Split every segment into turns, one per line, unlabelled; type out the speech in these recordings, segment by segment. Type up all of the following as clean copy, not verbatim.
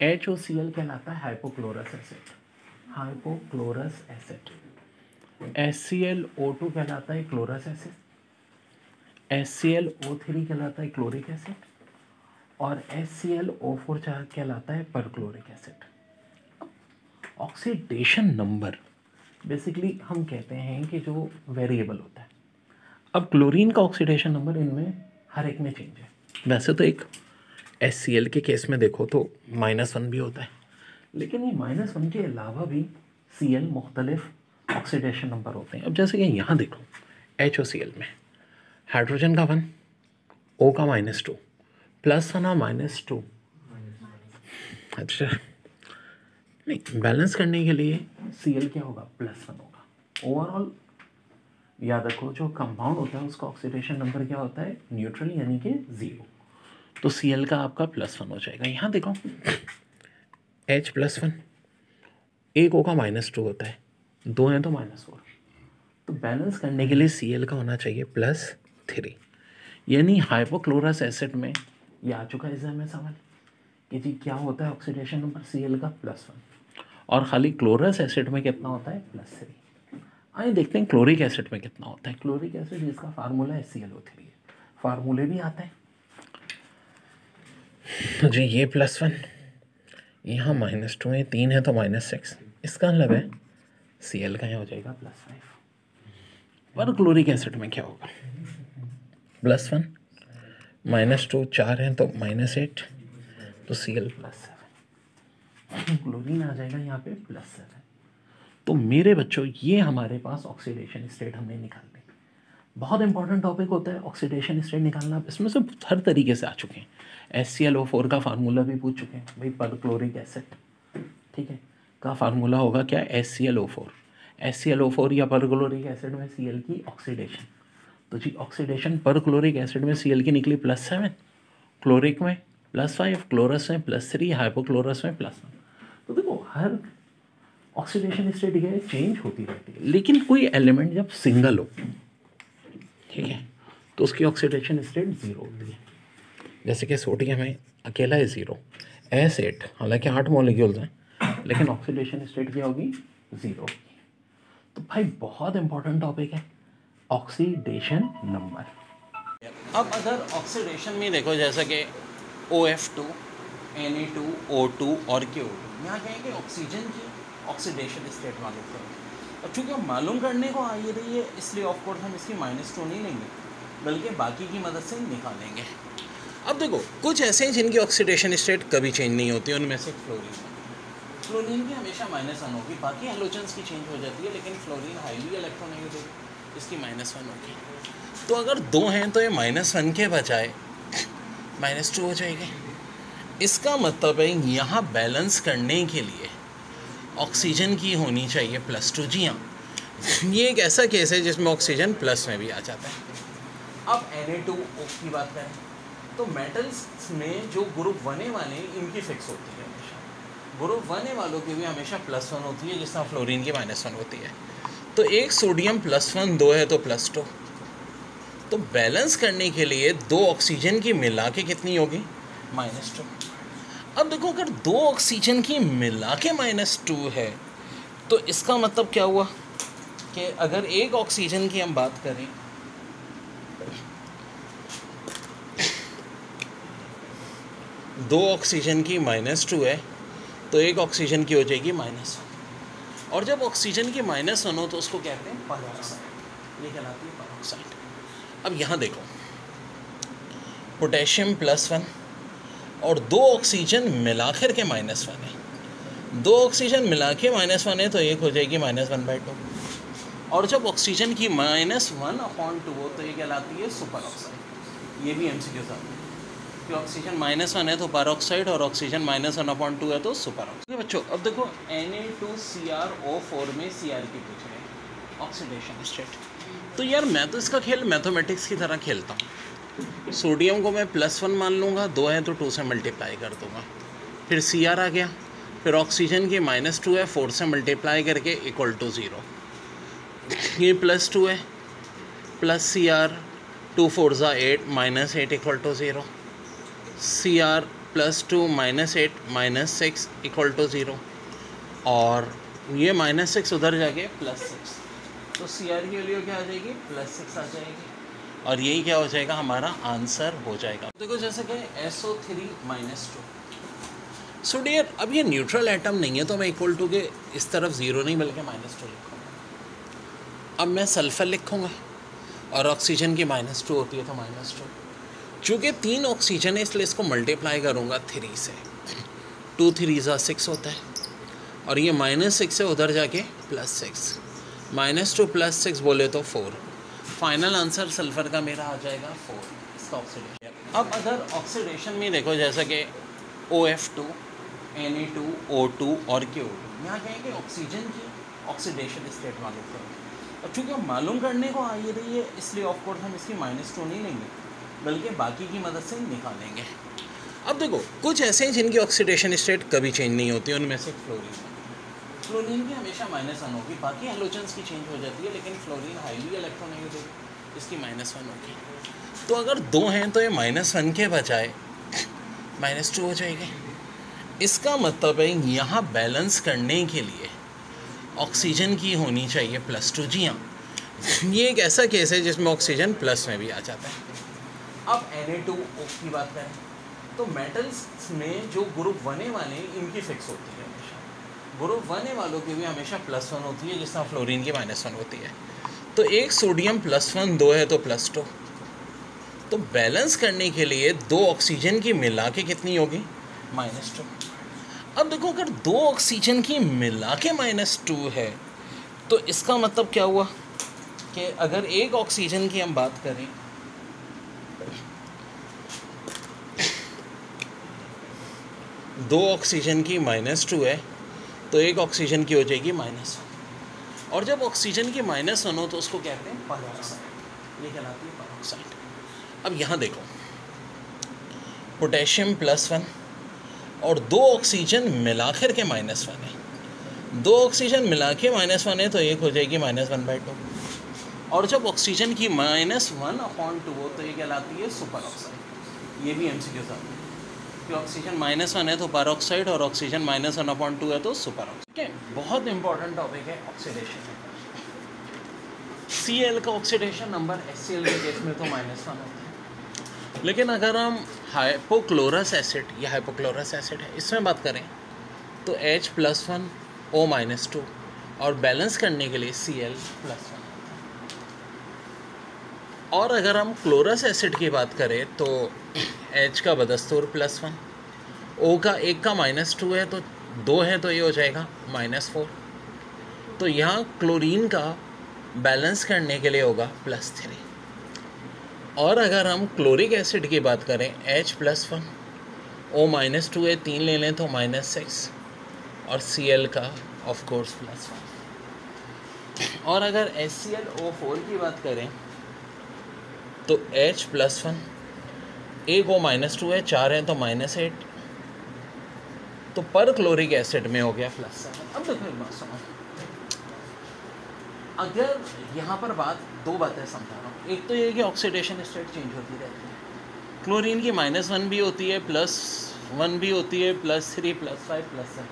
HOCl कहलाता है hypochlorous acid, hypochlorous acid. HClO2 कहलाता है क्लोरस एसिड, HClO3 कहलाता है क्लोरिक एसिड, और HClO4 कहलाता है perchloric acid. Oxidation number basically हम कहते हैं कि जो वेरिएबल होता है। अब क्लोरीन का ऑक्सीडेशन नंबर इनमें हर एक में चेंज है। वैसे तो एक HCl के केस में देखो तो -1 भी होता है, लेकिन ये -1 के अलावा भी Cl मुख्तलिफ ऑक्सीडेशन नंबर होते हैं। अब जैसे कि यहाँ देखो HOCl में हाइड्रोजन का 1, O का -2, +1 और -2। अच्छा नहीं, बैलेंस करने के लिए Cl क्या होगा, +1 होगा। ओवरऑल याद रखो जो कंपाउंड होता है उसका ऑक्सीडेशन नंबर क्या होता है, न्यूट्रल यानी कि 0। तो Cl का आपका +1 हो जाएगा। यहाँ देखो H+1, एक O का -2 होता है, 2 हैं तो -4। तो बैलेंस करने के लिए Cl का होना चाहिए +3। यानी हाइपोक्लोरस एसिड में ये आ चुका है एग्जाम में सवाल कि जी क्या होता है ऑक्सीडेशन नंबर Cl का, +1। और खाली क्लोरस एसिड में कितना होता है, +3। आइए देखते हैं क्लोरिक एसिड में कितना होता है। क्लोरिक एसिड जिसका फार्मूला HClO3 है, फार्मूले भी आता है। तो जी ये +1, यहाँ -2 है, 3 है तो -6। इसका मतलब है Cl का यहाँ हो जाएगा +5। पर क्लोरिक एसिड में क्या होगा, +1 -2, 4 हैं तो -8, तो Cl +7। क्लोरीन आ जाएगा यहाँ पे +7। तो मेरे बच्चों ये हमारे पास ऑक्सीडेशन स्टेट हमने निकाल ली। बहुत इंपॉर्टेंट टॉपिक होता है ऑक्सीडेशन स्टेट निकालना। इसमें से हर तरीके से आ चुके हैं। HClO4 का फार्मूला भी पूछ चुके हैं भाई, परक्लोरिक एसिड, ठीक है, का फार्मूला होगा क्या, HClO4। HClO4 या परक्लोरिक एसिड में Cl की ऑक्सीडेशन, तो जी ऑक्सीडेशन परक्लोरिक एसिड में Cl की निकली +7, क्लोरिक में +5, क्लोरस में +3, हाइपोक्लोरस में +1। तो देखो हर ऑक्सीडेशन स्टेट क्या है, चेंज होती रहती है, लेकिन कोई एलिमेंट जब सिंगल हो, ठीक है, तो उसकी ऑक्सीडेशन स्टेट 0 होती है। जैसे कि सोडियम है, अकेला है 0, S8 हालांकि 8 मॉलिक्यूल्स हैं, लेकिन ऑक्सीडेशन स्टेट क्या होगी, 0। तो भाई बहुत इंपॉर्टेंट टॉपिक है ऑक्सीडेशन नंबर। अब अगर ऑक्सीडेशन में देखो जैसा कि OF2, Na2O2 और Ko2, यहाँ क्या है कि ऑक्सीजन की ऑक्सीडेशन स्टेट मालूम करेंगे। अब चूँकि हम मालूम करने को आ ही रही है, इसलिए ऑफकोर्स हम इसकी -2 नहीं लेंगे, बल्कि बाकी की मदद से निकालेंगे। अब देखो कुछ ऐसे हैं जिनकी ऑक्सीडेशन स्टेट कभी चेंज नहीं होती, उनमें से फ्लोरीन की हमेशा -1 होगी। बाकी हेलोजन्स की चेंज हो जाती है, लेकिन फ्लोरीन हाईली इलेक्ट्रोनेगेटिव, इसकी -1 होगी। तो अगर 2 हैं तो ये -1 के बजाय -2 हो जाएगी। इसका मतलब है यहाँ बैलेंस करने के लिए ऑक्सीजन की होनी चाहिए +2। जी हाँ, ये एक ऐसा केस है जिसमें ऑक्सीजन प्लस में भी आ जाता है। अब Na2O की बात करें तो मेटल्स में जो ग्रुप 1A वाले इनकी फिक्स होती है हमेशा, ग्रुप 1A वालों की भी हमेशा +1 होती है, जिस तरह फ्लोरीन की -1 होती है। तो एक सोडियम +1, 2 है तो +2। तो बैलेंस करने के लिए 2 ऑक्सीजन की मिला के कितनी होगी, -2। अब देखो अगर 2 ऑक्सीजन की मिला के -2 है तो इसका मतलब क्या हुआ कि अगर एक ऑक्सीजन की हम बात करें, दो ऑक्सीजन की -2 है तो एक ऑक्सीजन की हो जाएगी -1। और जब ऑक्सीजन की -1 हो तो उसको कहते हैं परऑक्साइड, ये कहलाती है परऑक्साइड। अब यहाँ देखो पोटेशियम +1 और 2 ऑक्सीजन मिलाकर के -1 है, 2 ऑक्सीजन मिला के -1 है तो एक हो जाएगी -1/2। और जब ऑक्सीजन की -1/2 हो तो ये कहलाती है सुपर ऑक्साइड। ये भी MCQ साथ है कि ऑक्सीजन -1 है तो परऑक्साइड और ऑक्सीजन -1/2 है तो सुपर ऑक्साइड। बच्चों अब देखो Na2CrO4 में Cr की पूछ रहे हैं ऑक्सीडेशन स्टेट। तो यार मैं तो इसका खेल मैथमेटिक्स की तरह खेलता हूँ। सोडियम को मैं +1 मान लूँगा, 2 है तो 2 से मल्टीप्लाई कर दूँगा, फिर Cr आ गया, फिर ऑक्सीजन की -2 है, 4 से मल्टीप्लाई करके = 0। ये +2 है plus Cr, 2 4 8 -8 = 0। Cr +2 -8 -6 equal to 0, और ये -6 उधर जाके +6, तो CR की वैल्यू क्या आ जाएगी, +6 आ जाएगी, और यही क्या हो जाएगा, हमारा आंसर हो जाएगा। देखो जैसे कि SO3 -2। सो डियर, अब ये न्यूट्रल एटम नहीं है तो मैं इक्वल टू के इस तरफ 0 नहीं बल्कि -2 लिखूँगा। अब मैं सल्फर लिखूँगा और ऑक्सीजन की -2 होती है तो -2। चूँकि 3 ऑक्सीजन है इसलिए इसको मल्टीप्लाई करूँगा 3 से, 2 3 6 होता है, और ये -6 से उधर जाके +6, -2 +6 बोले तो 4। फाइनल आंसर सल्फ़र का मेरा आ जाएगा 4, इसका ऑक्सीडेशन। अब अगर ऑक्सीडेशन में देखो जैसा कि OF2, Na2, O2 और Ko2, यहाँ क्या है कि ऑक्सीजन की ऑक्सीडेशन स्टेट मालूम करेंगे। और चूँकि हम मालूम करने को आ ही रही है इसलिए ऑफकोर्स हम इसकी -2 नहीं लेंगे बल्कि बाकी की मदद से निकालेंगे। अब देखो कुछ ऐसे हैं जिनकी ऑक्सीडेशन स्टेट कभी चेंज नहीं होती, उनमें से फ्लोरीन की हमेशा -1 होगी, बाकी हैलोजेंस की चेंज हो जाती है, लेकिन फ्लोरीन हाईली इलेक्ट्रोनेगेटिव, इसकी -1 होगी। तो अगर 2 हैं तो ये -1 के बजाय -2 हो जाएगी। इसका मतलब है यहाँ बैलेंस करने के लिए ऑक्सीजन की होनी चाहिए +2। जी हाँ, ये एक ऐसा केस है जिसमें ऑक्सीजन प्लस में भी आ जाता है। अब Na2O की बात करें तो मेटल्स में जो ग्रुप 1A वाले इनकी फिक्स होती है हमेशा, ग्रुप 1A वालों की भी हमेशा +1 होती है, जिस तरह फ्लोरीन की -1 होती है। तो एक सोडियम +1, 2 है तो +2। तो बैलेंस करने के लिए 2 ऑक्सीजन की मिला के कितनी होगी, -2। अब देखो अगर 2 ऑक्सीजन की मिला के -2 है तो इसका मतलब क्या हुआ कि अगर एक ऑक्सीजन की हम बात करें, दो ऑक्सीजन की -2 है तो एक ऑक्सीजन की हो जाएगी -1, और जब ऑक्सीजन की -1 हो तो उसको कहते हैं परऑक्साइड, ये कहलाती है परऑक्साइड। अब यहाँ देखो पोटेशियम +1 और 2 ऑक्सीजन मिलाकर के -1 है, 2 ऑक्सीजन मिला के -1 है तो एक हो जाएगी -1/2, और जब ऑक्सीजन की -1/2 हो तो ये कहलाती है सुपर ऑक्साइड। ये भी MCQ साथ है कि ऑक्सीजन -1 है तो परऑक्साइड और ऑक्सीजन -1/2 है तो सुपर ऑक्साइड। ठीक है, बहुत इंपॉर्टेंट टॉपिक है ऑक्सीडेशन। Cl का ऑक्सीडेशन नंबर HCl के केस में तो -1 होता है, लेकिन अगर हम हाइपोक्लोरस एसिड, या हाइपोक्लोरस एसिड है इसमें बात करें तो H+1 O-2, और बैलेंस करने के लिए Cl+1। और अगर हम क्लोरस एसिड की बात करें तो H का बदस्तूर +1, O का एक का -2 है तो 2 है तो ये हो जाएगा -4। तो यहाँ क्लोरीन का बैलेंस करने के लिए होगा +3। और अगर हम क्लोरिक एसिड की बात करें H+1 O-2 है, 3 ले लें तो -6, और Cl का ऑफ कोर्स +1। और अगर HClO4 की बात करें तो H+1 एक O-2 है, 4 है तो -8, तो पर क्लोरिक एसिड में हो गया +7। अब देखो एक बात सुनो, अगर यहाँ पर दो बातें समझा रहा हूँ। एक तो ये कि ऑक्सीडेशन स्टेट चेंज होती रहती है, क्लोरीन की -1 भी होती है, +1 भी होती है, +3 +5 +7,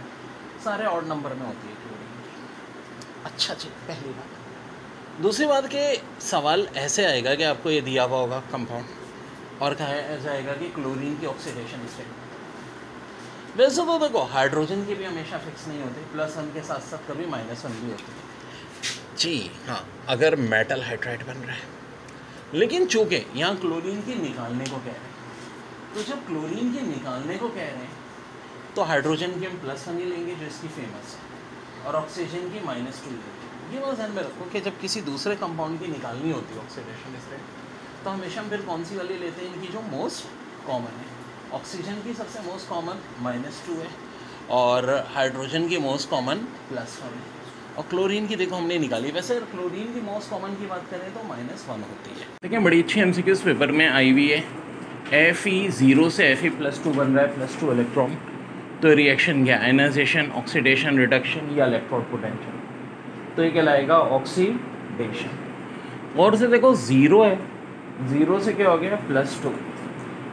सारे ऑड नंबर में होती है क्लोरीन की। अच्छा जी, पहली बात। दूसरी बात कि सवाल ऐसे आएगा कि आपको ये दिया हुआ होगा कंपाउंड और कहा जाएगा कि क्लोरीन की ऑक्सीडेशन स्टेट। वैसे तो देखो हाइड्रोजन की भी हमेशा फिक्स नहीं होती, +1 के साथ साथ कभी -1 भी होती है जी हाँ, अगर मेटल हाइड्राइड बन रहा है। लेकिन चूँकि यहाँ क्लोरीन की निकालने को कह रहे हैं, तो जब क्लोरीन के निकालने को कह रहे हैं तो हाइड्रोजन की हम +1 ही लेंगे जो इसकी फेमस है, और ऑक्सीजन की -2 लेंगे। ये बात ध्यान में रखो कि जब किसी दूसरे कंपाउंड की निकालनी होती है ऑक्सीडेशन स्टेट, तो हमेशा हम फिर कौन सी वाली लेते हैं, इनकी जो मोस्ट कॉमन है। ऑक्सीजन की सबसे मोस्ट कॉमन -2 है, और हाइड्रोजन की मोस्ट कॉमन +1 है, और क्लोरीन की देखो हमने निकाली। वैसे अगर क्लोरीन की मोस्ट कॉमन की बात करें तो -1 होती है। देखिए बड़ी अच्छी MCQ इस पेपर में आई हुई है। Fe0 से Fe+2 बन रहा है, +2 इलेक्ट्रॉन, तो रिएक्शन क्या, आयनाइजेशन, ऑक्सीडेशन, रिडक्शन या इलेक्ट्रोड पोटेंशियल, तो ये कहलाएगा ऑक्सीडेशन। और से देखो 0 है, 0 से क्या हो गया +2,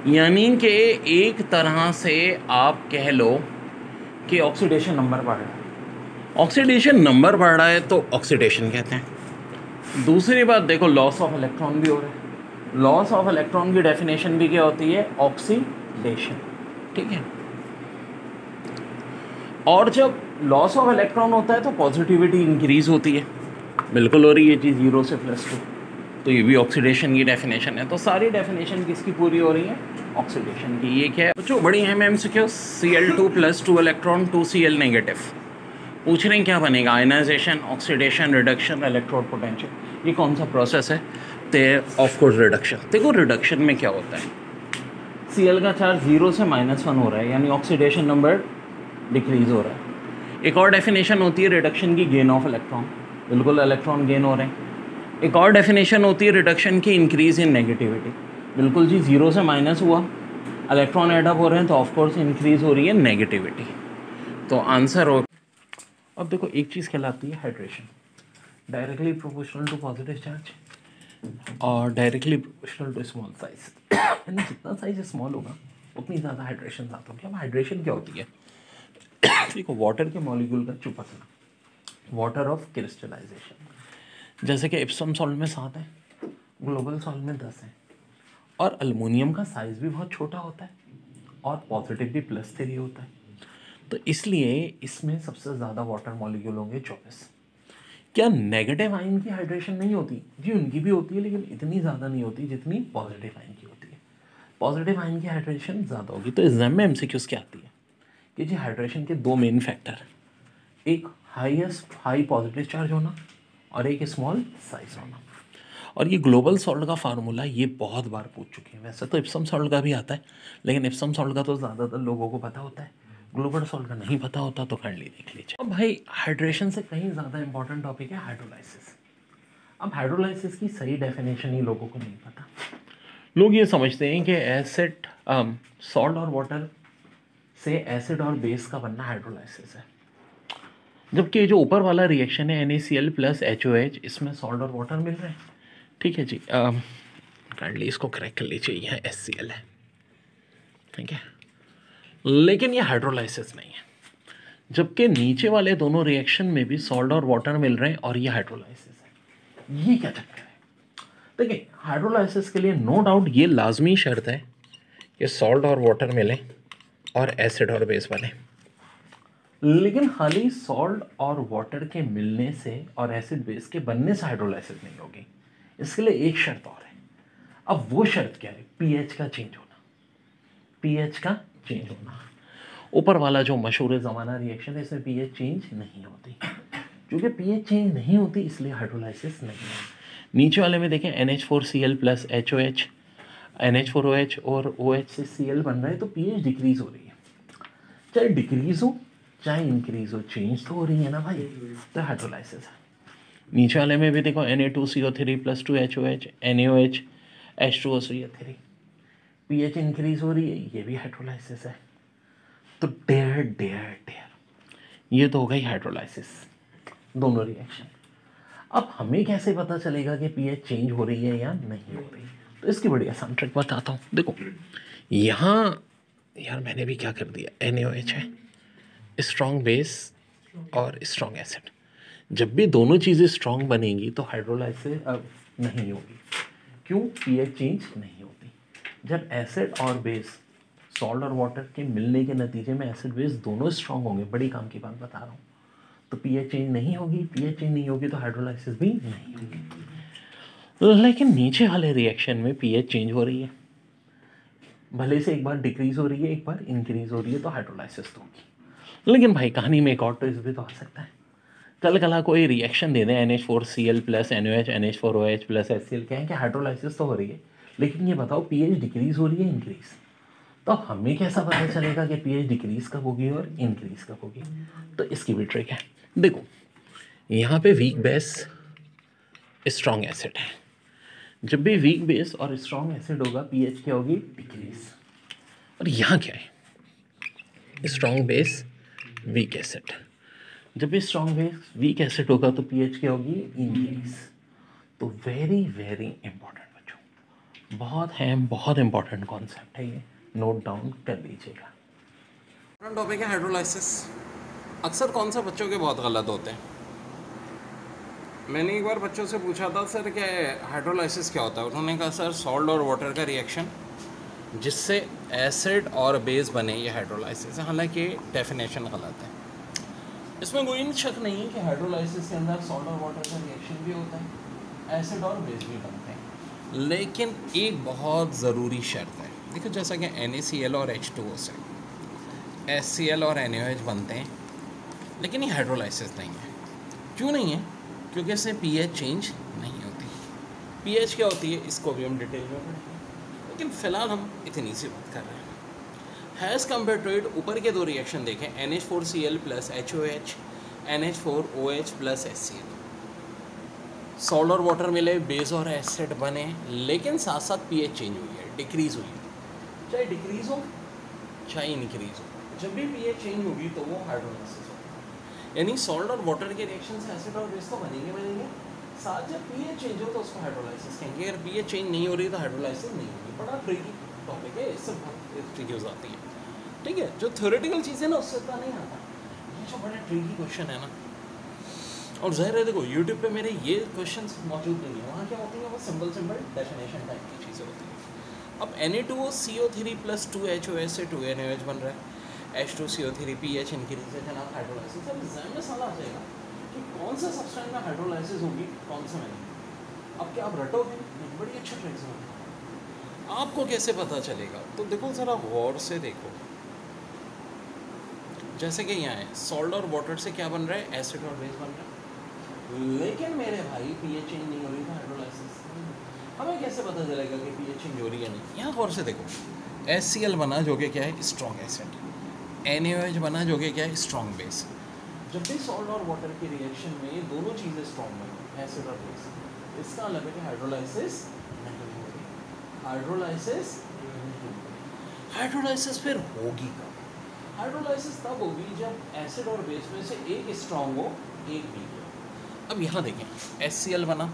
यानी कि एक तरह से आप कह लो कि ऑक्सीडेशन नंबर बढ़ रहा है। ऑक्सीडेशन नंबर बढ़ रहा है तो ऑक्सीडेशन कहते हैं। दूसरी बात देखो, लॉस ऑफ इलेक्ट्रॉन भी हो रहा है। लॉस ऑफ इलेक्ट्रॉन की डेफिनेशन भी क्या होती है? ऑक्सीडेशन, ठीक है। और जब लॉस ऑफ इलेक्ट्रॉन होता है तो पॉजिटिविटी इंक्रीज होती है, बिल्कुल हो रही है जी, 0 से +2, तो ये भी ऑक्सीडेशन की डेफिनेशन है। तो सारी डेफिनेशन किसकी पूरी हो रही है? ऑक्सीडेशन की। ये क्या है बच्चों? बड़ी है मैम से क्यों? Cl2 + 2 electron 2 Cl negative. पूछ रहे हैं क्या बनेगा? Ionization, oxidation, reduction, electrode potential. ये कौन सा प्रोसेस है? तो ऑफ कोर्स रिडक्शन। देखो रिडक्शन में क्या होता है, Cl का चार्ज 0 से -1 हो रहा है, यानी ऑक्सीडेशन नंबर डिक्रीज हो रहा है। एक और डेफिनेशन होती है रिडक्शन की, गेन ऑफ इलेक्ट्रॉन, बिल्कुल इलेक्ट्रॉन गेन हो रहे हैं। एक और डेफिनेशन होती है रिडक्शन की, इंक्रीज इन नेगेटिविटी, बिल्कुल जी 0 से माइनस हुआ, इलेक्ट्रॉन एडअप हो रहे हैं तो ऑफकोर्स इंक्रीज हो रही है नेगेटिविटी। तो आंसर हो। अब देखो एक चीज़ कहलाती है hydration, directly proportional to positive charge और directly proportional to small size, यानी जितना साइज स्मॉल होगा उतनी ज़्यादा हाइड्रेशन ज़्यादा होगी। अब हाइड्रेशन क्या होती है? देखो वाटर के मॉलिक्यूल का चिपकना, वाटर ऑफ क्रिस्टलाइजेशन। जैसे कि इप्सम सॉल्ट में 7 है, ग्लोबल सॉल्ट में 10 है, और अल्युमिनियम का साइज़ भी बहुत छोटा होता है और पॉजिटिव भी +3 होता है, तो इसलिए इसमें सबसे ज़्यादा वाटर मॉलिक्यूल होंगे 24। क्या नेगेटिव आयन की हाइड्रेशन नहीं होती? जी उनकी भी होती है, लेकिन इतनी ज़्यादा नहीं होती जितनी पॉजिटिव आयन की होती है। पॉजिटिव आयन की हाइड्रेशन ज़्यादा होगी। तो एग्जाम में MCQs क्या आती है कि जी हाइड्रेशन के 2 मेन फैक्टर, एक हाई पॉजिटिव चार्ज होना और एक स्मॉल साइज होना। और ये ग्लोबल सॉल्ट का फार्मूला ये बहुत बार पूछ चुके हैं। वैसे तो इप्सम सॉल्ट का भी आता है, लेकिन इप्सम सॉल्ट का तो ज़्यादातर लोगों को पता होता है, ग्लोबल सॉल्ट का नहीं पता होता, तो काइंडली देख लीजिए। अब भाई हाइड्रेशन से कहीं ज़्यादा इंपॉर्टेंट टॉपिक है हाइड्रोलाइसिस। अब हाइड्रोलाइसिस की सही डेफिनेशन ही लोगों को नहीं पता। लोग ये समझते हैं कि एसिड, सॉल्ट और वाटर से एसिड और बेस का बनना हाइड्रोलाइसिस है, जबकि जो ऊपर वाला रिएक्शन है NaCl + HOH, इसमें सॉल्ट और वाटर मिल रहे हैं, ठीक है जी। काइंडली इसको करेक्ट कर लीजिए, यह HCl है, ठीक है, लेकिन ये हाइड्रोलाइसिस नहीं है। जबकि नीचे वाले दोनों रिएक्शन में भी सॉल्ट और वाटर मिल रहे हैं और ये हाइड्रोलाइसिस है। ये क्या चक्कर है? देखिए हाइड्रोलाइसिस के लिए नो डाउट ये लाजमी शर्त है कि सॉल्ट और वाटर मिले और एसिड और बेस बने, लेकिन खाली सॉल्ट और वाटर के मिलने से और एसिड बेस के बनने से हाइड्रोलाइसिस नहीं होगी। इसके लिए एक शर्त और है। अब वो शर्त क्या है? पीएच का चेंज होना। पीएच का चेंज होना। ऊपर वाला जो मशहूर ज़माना रिएक्शन है, इसमें पीएच चेंज नहीं होती। क्योंकि पीएच चेंज नहीं होती इसलिए हाइड्रोलाइसिस नहीं है। नीचे वाले में देखें NH4Cl + HOH, NH4OH और OH से Cl बन रहा है, तो पीएच डिक्रीज हो रही है। चाहे डिक्रीज हो चाहे इंक्रीज हो, चेंज तो हो रही है ना भाई, तो हाइड्रोलाइसिस है। नीचे वाले में भी देखो Na2CO3 + 2 HOH, NaOH H2O3, pH increase हो रही है, ये भी हाइड्रोलाइसिस है। तो डेयर डेयर डेयर, ये तो हो गई हाइड्रोलाइसिस, दोनों रिएक्शन। अब हमें कैसे पता चलेगा कि पीएच चेंज हो रही है या नहीं हो रही? तो इसकी बड़ी आसान ट्रिक बताता हूँ। देखो यहाँ यार मैंने भी क्या कर दिया, NaOH है, स्ट्रॉन्ग बेस और स्ट्रॉन्ग एसिड। जब भी दोनों चीज़ें स्ट्रॉन्ग बनेंगी तो हाइड्रोलाइसिस नहीं होगी। क्यों? पीएच चेंज नहीं होती। जब एसिड और बेस, सॉल्ट और वाटर के मिलने के नतीजे में एसिड बेस दोनों स्ट्रॉन्ग होंगे, बड़ी काम की बात बता रहा हूँ, तो पीएच चेंज नहीं होगी। पीएच चेंज नहीं होगी तो हाइड्रोलाइसिस भी नहीं होगी। लेकिन नीचे वाले रिएक्शन में पीएच चेंज हो रही है, भले से एक बार डिक्रीज हो रही है एक बार इंक्रीज हो रही है, तो हाइड्रोलाइसिस तो होगी। लेकिन भाई कहानी में एक और ट्विस्ट भी तो आ सकता है। कल कला कोई रिएक्शन दे दें NH4Cl + NaOH NH4OH + HCl, कहें कि हाइड्रोलाइसिस तो हो रही है, लेकिन ये बताओ पीएच डिक्रीज हो रही है इंक्रीज? तो हमें कैसा पता चलेगा कि पीएच डिक्रीज कब होगी और इंक्रीज कब होगी? तो इसकी भी ट्रिक है। देखो यहाँ पे वीक बेस स्ट्रॉन्ग एसिड है, जब भी वीक बेस और स्ट्रॉन्ग एसिड होगा पीएच क्या होगी? डिक्रीज। और यहाँ क्या है? Strong base weak acid. जब भी स्ट्रॉन्ग बेस वीक एसिड होगा तो पीएच क्या होगी? इंक्रीज। तो वेरी वेरी इंपॉर्टेंट बच्चों, बहुत है, बहुत इंपॉर्टेंट कॉन्सेप्ट है ये, नोट डाउन कर लीजिएगा।
टॉपिक है हाइड्रोलाइसिस। अक्सर कॉन्सेप्ट बच्चों के बहुत गलत होते हैं। मैंने एक बार बच्चों से पूछा था, सर क्या हाइड्रोलाइसिस क्या होता है? उन्होंने कहा सर सॉल्ट और वाटर का रिएक्शन जिससे एसिड और बेस बने, ये हाइड्रोलाइसिस है। हालांकि डेफिनेशन गलत है। इसमें कोई शक नहीं है कि हाइड्रोलाइसिस के अंदर सॉल्ट और वाटर का रिएक्शन भी होता है, एसिड और बेस भी बनते हैं, लेकिन एक बहुत ज़रूरी शर्त है। देखो जैसा कि NaCl और H2O से HCl और NaOH बनते हैं, लेकिन ये हाइड्रोलाइसिस नहीं है। क्यों नहीं है? क्योंकि इससे pH चेंज नहीं होती। pH क्या होती है इसको भी हम डिटेल में पढ़ेंगे, लेकिन फ़िलहाल हम इतनी सी बात कर रहे हैं। हैज़ कम्पेयर टू इट, ऊपर के दो रिएक्शन देखें, NH4Cl plus HOH, NH4OH plus HCl। Salt और वाटर मिले, बेस और एसिड बने, लेकिन साथ साथ pH चेंज हुई है, डिक्रीज़ हुई है। चाहे डिक्रीज़ हो चाहे इंक्रीज़ हो, जब भी pH चेंज होगी तो वो हाइड्रोलाइसिस होगा। यानी सॉल्ट और वाटर के रिएक्शन से एसिड और बेस तो बनेंगे, साथ जब pH चेंज हो तो उसको हाइड्रोलाइसिस कहेंगे। अगर pH चेंज नहीं हो रही तो हाइड्रोलाइसिस नहीं होगी। बड़ा ट्रिकी टॉपिक है, इससे बहुत ट्रिकी हो जाती है। ठीक है, जो थ्योरेटिकल चीज़ें ना उससे इतना नहीं आता, ये जो बड़े ट्रिकी क्वेश्चन है ना, और ज़ाहिर है देखो यूट्यूब पे मेरे ये क्वेश्चंस मौजूद नहीं है। वहाँ क्या होती है, वो सिंपल डेफिनेशन टाइप की चीज़ें होती हैं। अब Na2CO3 प्लस 2HOH से 2NaOH बन रहा है, H2CO3 pH इंक्रीज है, जनाब हाइड्रोलाइसिस। अब एग्जाम में सवाल आ जाएगा कि कौन सा सब्सटेंस में हाइड्रोलाइसिस होगी, कौन सा में नहीं। अब क्या आप रटोगे? बड़ी अच्छी ट्रिक्स होगी। आपको कैसे पता चलेगा? तो देखो ज़रा गौर से देखो, जैसे कि यहाँ है सॉल्ट और वाटर से क्या बन रहा है, एसिड और बेस बन रहा है, लेकिन मेरे भाई pH चेंज नहीं हो रही था, हाइड्रोलाइसिस। हमें कैसे पता चलेगा कि pH चेंज हो रही है नहीं? यहाँ गौर से देखो, HCl बना जो कि क्या है, स्ट्रॉन्ग एसिड, NaOH बना जो कि क्या है, स्ट्रॉन्ग बेस। जब भी सॉल्ट और वाटर की रिएक्शन में दोनों चीज़ें स्ट्रॉन्ग बनी, एसिड और बेस, इसका मतलब है कि हाइड्रोलाइसिस नहीं हो रही। हाइड्रोलाइसिस फिर होगी कब? हाइड्रोलाइसिस तब होगी जब एसिड और बेस में से एक स्ट्रॉन्ग हो, एक वीक हो। अब यहाँ देखें, HCl बना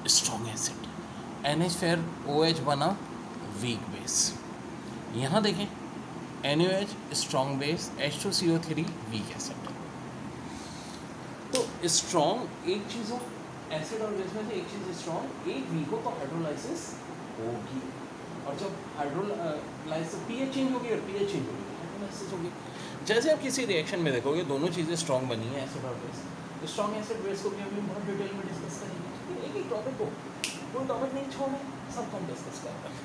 स्ट्रॉन्ग एसिड, NH4OH बना वीक बेस। यहाँ देखें NaOH strong base, H2CO3 weak acid. तो स्ट्रॉन्ग एक चीज़ हो, एसिड और बेस में से एक चीज़ स्ट्रॉन्ग एक वीक हो, तो हाइड्रोलाइसिस होगी। और जब हाइड्रोलाइसिस pH चेंज होगी और pH चेंज होगी, होगी। जैसे आप किसी रिएक्शन में देखोगे दोनों चीज़ें स्ट्रॉन्ग बनी है, एसिड और बेस। तो स्ट्रॉन्ग एसिड बेस को भी हम बहुत डिटेल में डिस्कस करेंगे। एक एक टॉपिक को, कोई टॉपिक नहीं छोड़े, सबको हम डिस्कस करते हैं।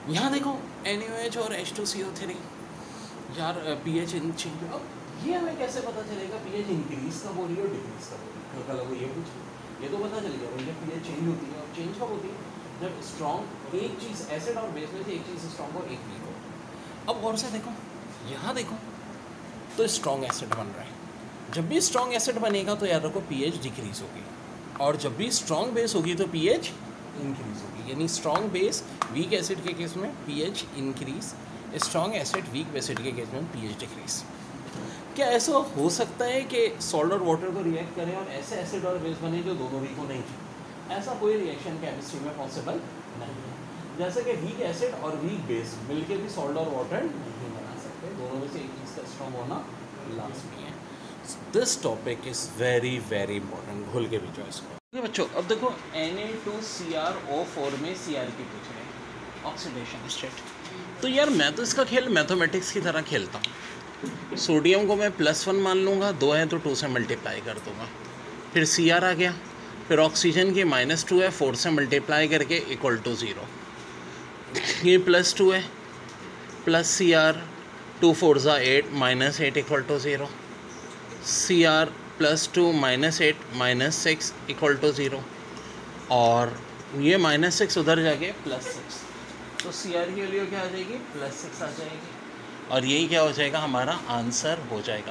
यहाँ देखो NaOH और H2CO3 यार pH चेंज। अब ये हमें कैसे पता चलेगा pH इंक्रीज कब हो रही है और डिक्रीज कब हो रही है? हल्का लगो ये पूछ, ये तो पता चलेगा भाई जब pH चेंज होती है। और चेंज कब होती है? जब स्ट्रॉन्ग एक चीज़ एसिड और बेस में से एक चीज़ स्ट्रॉन्ग हो, एक वीक हो। अब गौर से देखो, यहाँ देखो तो स्ट्रॉन्ग एसिड बन रहा है। जब भी स्ट्रॉन्ग एसिड बनेगा तो याद रखो pH डिक्रीज होगी, और जब भी स्ट्रॉन्ग बेस होगी तो pH इंक्रीज होगी। यानी स्ट्रॉन्ग बेस वीक एसिड के केस में pH increase, strong acid weak acid के केस में pH डिक्रीज। क्या ऐसा हो सकता है कि सॉल्ट और वाटर को रिएक्ट करें और ऐसे एसिड और बेस बने जो दोनों वीक हो? नहीं, ऐसा कोई रिएक्शन केमिस्ट्री में पॉसिबल नहीं है। जैसे कि वीक एसिड और वीक बेस मिलके भी सॉल्ट और वाटर नहीं बना सकते, दोनों में से एक चीज़ का स्ट्रॉन्ग होना लाजमी है। This topic is very very important, भूल के भी चॉइस को। ठीक है बच्चों, अब देखो Na2CrO4 में Cr की पूछ रहे हैं, ऑक्सीडेशन स्टेट। तो यार मैं तो इसका खेल मैथमेटिक्स की तरह खेलता हूँ। सोडियम को मैं +1 मान लूँगा, 2 है तो 2 से मल्टीप्लाई कर दूँगा, फिर Cr आ गया, फिर ऑक्सीजन की -2 है, 4 से मल्टीप्लाई करके इक्वल टू 0। ये +2 है, plus Cr 2 4 8 -8 equal to 0, Cr +2 -8 -6 equal to 0, और ये -6 उधर जाके +6, तो Cr की वैल्यू क्या आ जाएगी? +6 आ जाएगी, और यही क्या हो जाएगा, हमारा आंसर हो जाएगा।